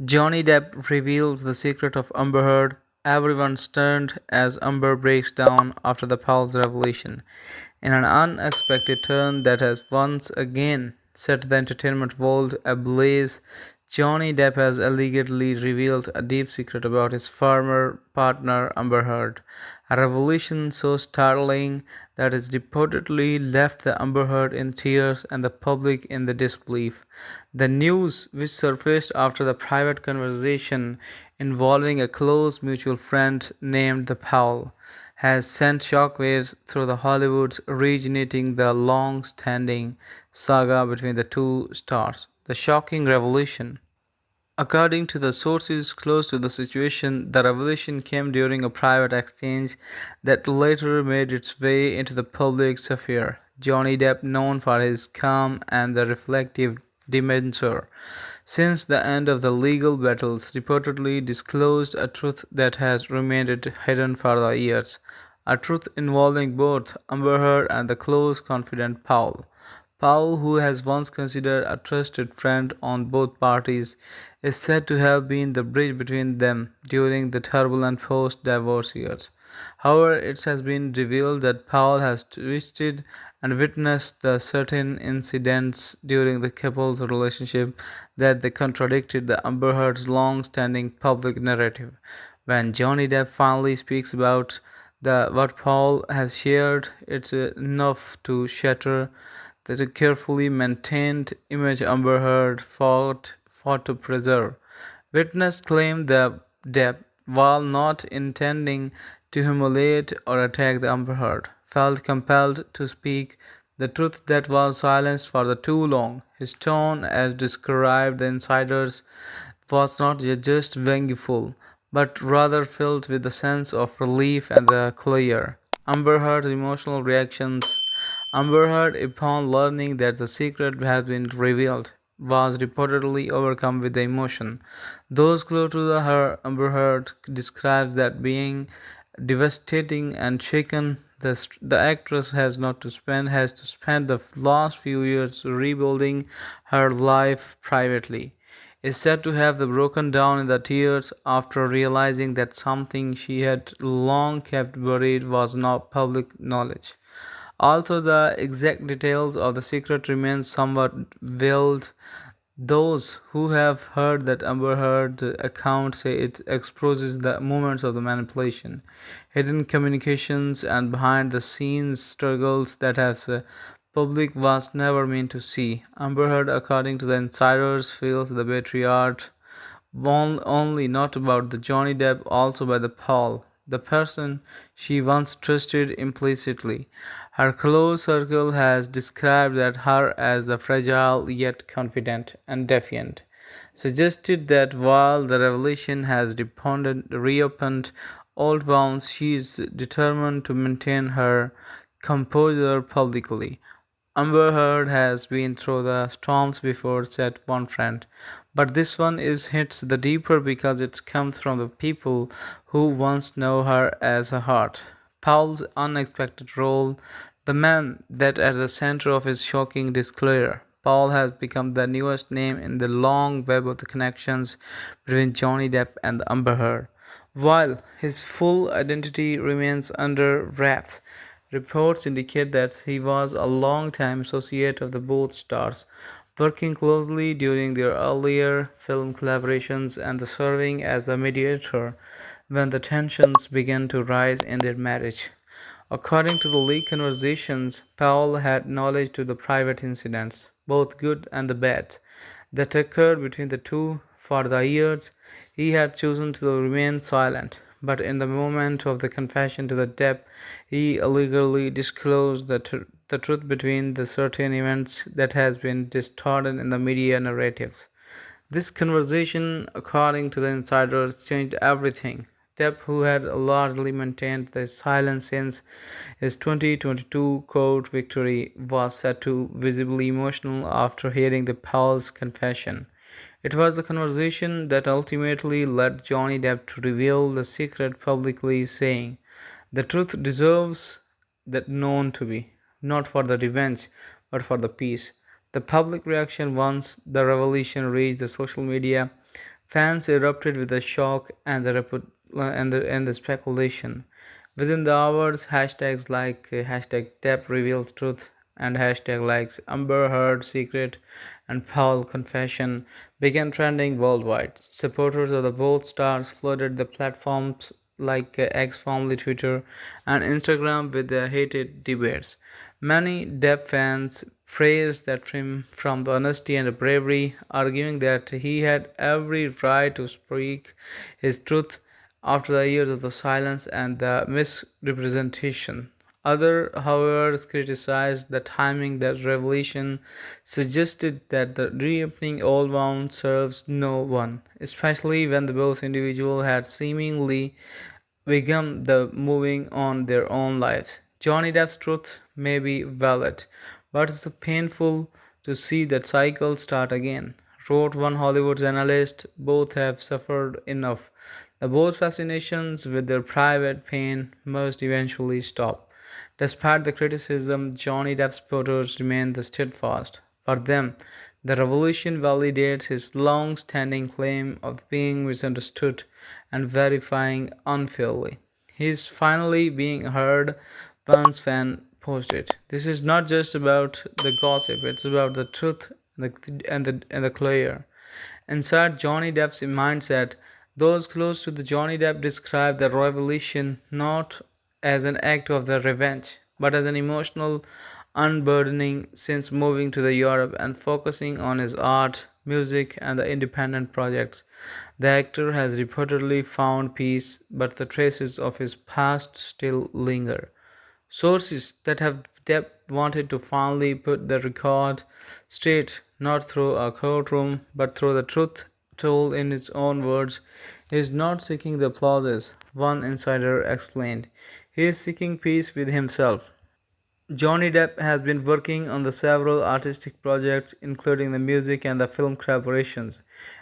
Johnny Depp reveals the secret of Amber Heard. Everyone stunned as Amber breaks down after the Powell's revelation. In an unexpected turn that has once again set the entertainment world ablaze, Johnny Depp has allegedly revealed a deep secret about his former partner Amber Heard. A revelation so startling that it reportedly left the Amber Heard in tears and the public in the disbelief. The news, which surfaced after the private conversation involving a close mutual friend named the Powell, has sent shockwaves through the Hollywood, originating the long-standing saga between the two stars. The shocking revelation. According to the sources close to the situation, the revelation came during a private exchange that later made its way into the public sphere. Johnny Depp, known for his calm and the reflective demeanor since the end of the legal battles, reportedly disclosed a truth that has remained hidden for the years, a truth involving both Amber Heard and the close confidant Paul. Paul, who has once considered a trusted friend on both parties, is said to have been the bridge between them during the turbulent post divorce years. However, it has been revealed that Paul has twisted and witnessed the certain incidents during the couple's relationship that they contradicted the Amber Heard's long standing public narrative. When Johnny Depp finally speaks about what Paul has shared, it's enough to shatter the carefully maintained image Amber Heard fought to preserve. Witnesses claim that Depp, while not intending to humiliate or attack the Amber Heard, felt compelled to speak the truth that was silenced for too long. His tone, as described the insiders, was not just vengeful, but rather filled with a sense of relief and the clear. Amber Heard's emotional reactions. Amber Heard, upon learning that the secret had been revealed, was reportedly overcome with emotion. Those close to her, Amber Heard describes that being devastating and shaken. The actress has to spend the last few years rebuilding her life privately. Is said to have broken down in the tears after realizing that something she had long kept buried was now public knowledge. Although the exact details of the secret remain somewhat veiled, those who have heard that Amber Heard's account say it exposes the moments of the manipulation, hidden communications, and behind the scenes struggles that the public was never meant to see. Amber Heard, according to the insiders, feels the betrayal only not about the Johnny Depp, also by the Paul, the person she once trusted implicitly. Her close circle has described that her as the fragile yet confident and defiant, suggested that while the revelation has reopened old wounds, she is determined to maintain her composure publicly. Amber Heard has been through the storms before, said one friend, but this one is hits the deeper because it comes from the people who once know her as a heart. Paul's unexpected role, the man that at the center of his shocking disclosure. Paul has become the newest name in the long web of the connections between Johnny Depp and Amber Heard. While his full identity remains under wraps, reports indicate that he was a long-time associate of the both stars, working closely during their earlier film collaborations and serving as a mediator when the tensions began to rise in their marriage. According to the leaked conversations, Powell had knowledge to the private incidents, both good and the bad, that occurred between the two. For the years he had chosen to remain silent, but in the moment of the confession to the Depp, he illegally disclosed the truth between the certain events that has been distorted in the media narratives. This conversation, according to the insiders, changed everything. Depp, who had largely maintained the silence since his 2022 court victory, was said to visibly emotional after hearing the Powell's confession. It was the conversation that ultimately led Johnny Depp to reveal the secret publicly, saying, "The truth deserves that known to be, not for the revenge, but for the peace." The public reaction once the revelation reached the social media Fans erupted with the shock and the speculation. Within the hours, hashtags like hashtag Depp reveals truth and hashtag likes Amber Heard secret and Paul confession began trending worldwide. Supporters of the both stars flooded the platforms like X formerly Twitter and Instagram with their hated debates. Many Depp fans praised that trim from the honesty and bravery, arguing that he had every right to speak his truth after the years of the silence and the misrepresentation. Others, however, criticized the timing that revelation suggested that the reopening old wounds serves no one, especially when the both individuals had seemingly begun the moving on their own lives. Johnny Depp's truth may be valid, but it's painful to see that cycle start again. Wrote one Hollywood analyst, both have suffered enough. The both fascinations with their private pain must eventually stop. Despite the criticism, Johnny Depp's supporters remain the steadfast. For them, the revolution validates his long standing claim of being misunderstood and verifying unfairly. He is finally being heard, once fan posted. This is not just about the gossip, it's about the truth and the clear. Inside Johnny Depp's mindset, those close to the Johnny Depp describe the revelation not as an act of the revenge, but as an emotional unburdening since moving to the Europe and focusing on his art, music, and the independent projects. The actor has reportedly found peace, but the traces of his past still linger. Sources that have Depp wanted to finally put the record straight, not through a courtroom, but through the truth told in his own words. He is not seeking the applause, one insider explained. He is seeking peace with himself. Johnny Depp has been working on the several artistic projects, including the music and the film collaborations.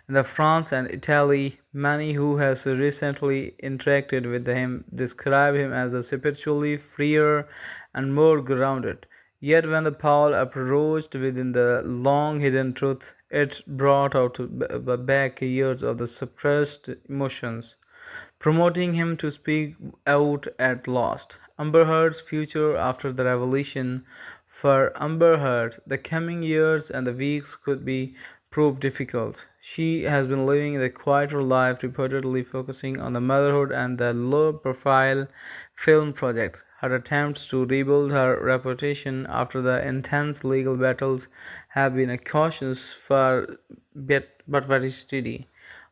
In the France and Italy, many who has recently interacted with him describe him as a spiritually freer and more grounded. Yet when the Paul approached within the long hidden truth, it brought out back years of the suppressed emotions promoting him to speak out at last. Amber Heard's future after the revelation. For Amber Heard, the coming years and the weeks could be prove difficult. She has been living a quieter life, reportedly focusing on the motherhood and the low profile film projects. Her attempts to rebuild her reputation after the intense legal battles have been a cautious but very steady.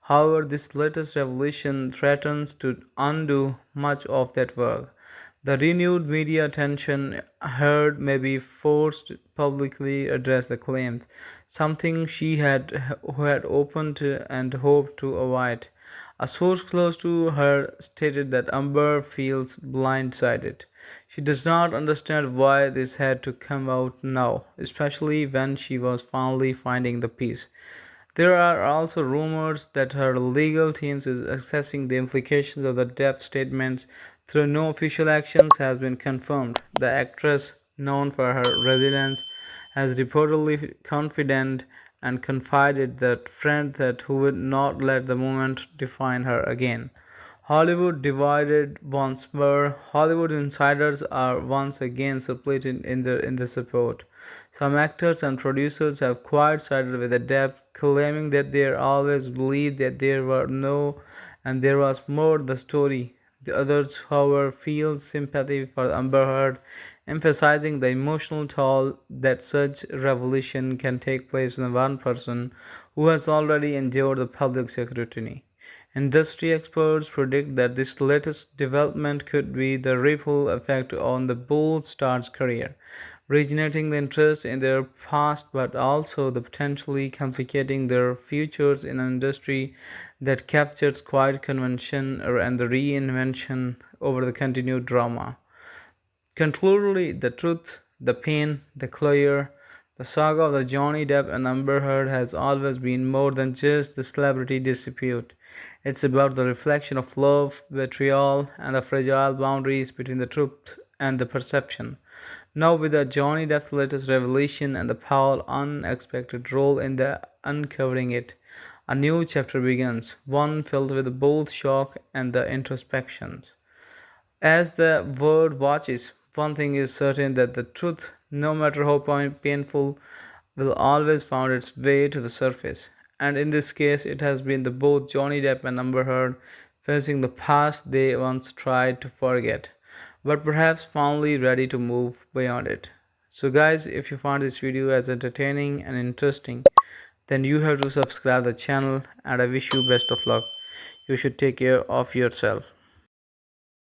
However, this latest revelation threatens to undo much of that work. The renewed media attention Heard may be forced to publicly address the claims, something she had opened and hoped to avoid. A source close to her stated that Amber feels blindsided. She does not understand why this had to come out now, especially when she was finally finding the peace. There are also rumors that her legal team is assessing the implications of the death statements, though no official actions has been confirmed. The actress, known for her resilience, has reportedly confident and confided that friend that who would not let the moment define her again. Hollywood divided once more. Hollywood insiders are once again split in the support. Some actors and producers have quite sided with the Depp, claiming that they always believed that there were no and there was more the story. The others, however, feel sympathy for Amber Heard, emphasizing the emotional toll that such revelation can take place in one person who has already endured the public scrutiny. Industry experts predict that this latest development could be the ripple effect on the both stars' career, regenerating the interest in their past but also the potentially complicating their futures in an industry that captures quiet convention and the reinvention over the continued drama. Conclusively, the truth, the pain, the clear, the saga of the Johnny Depp and Amber Heard has always been more than just the celebrity dispute. It's about the reflection of love, betrayal, and the fragile boundaries between the truth and the perception. Now, with the Johnny Depp's latest revelation and the Paul unexpected role in the uncovering it, A new chapter begins, one filled with both shock and the introspections. As the world watches, one thing is certain that the truth, no matter how painful, will always find its way to the surface. And in this case, it has been the both Johnny Depp and Amber Heard facing the past they once tried to forget, but perhaps finally ready to move beyond it. So, guys, if you found this video as entertaining and interesting, then you have to subscribe the channel, and I wish you best of luck. You should take care of yourself.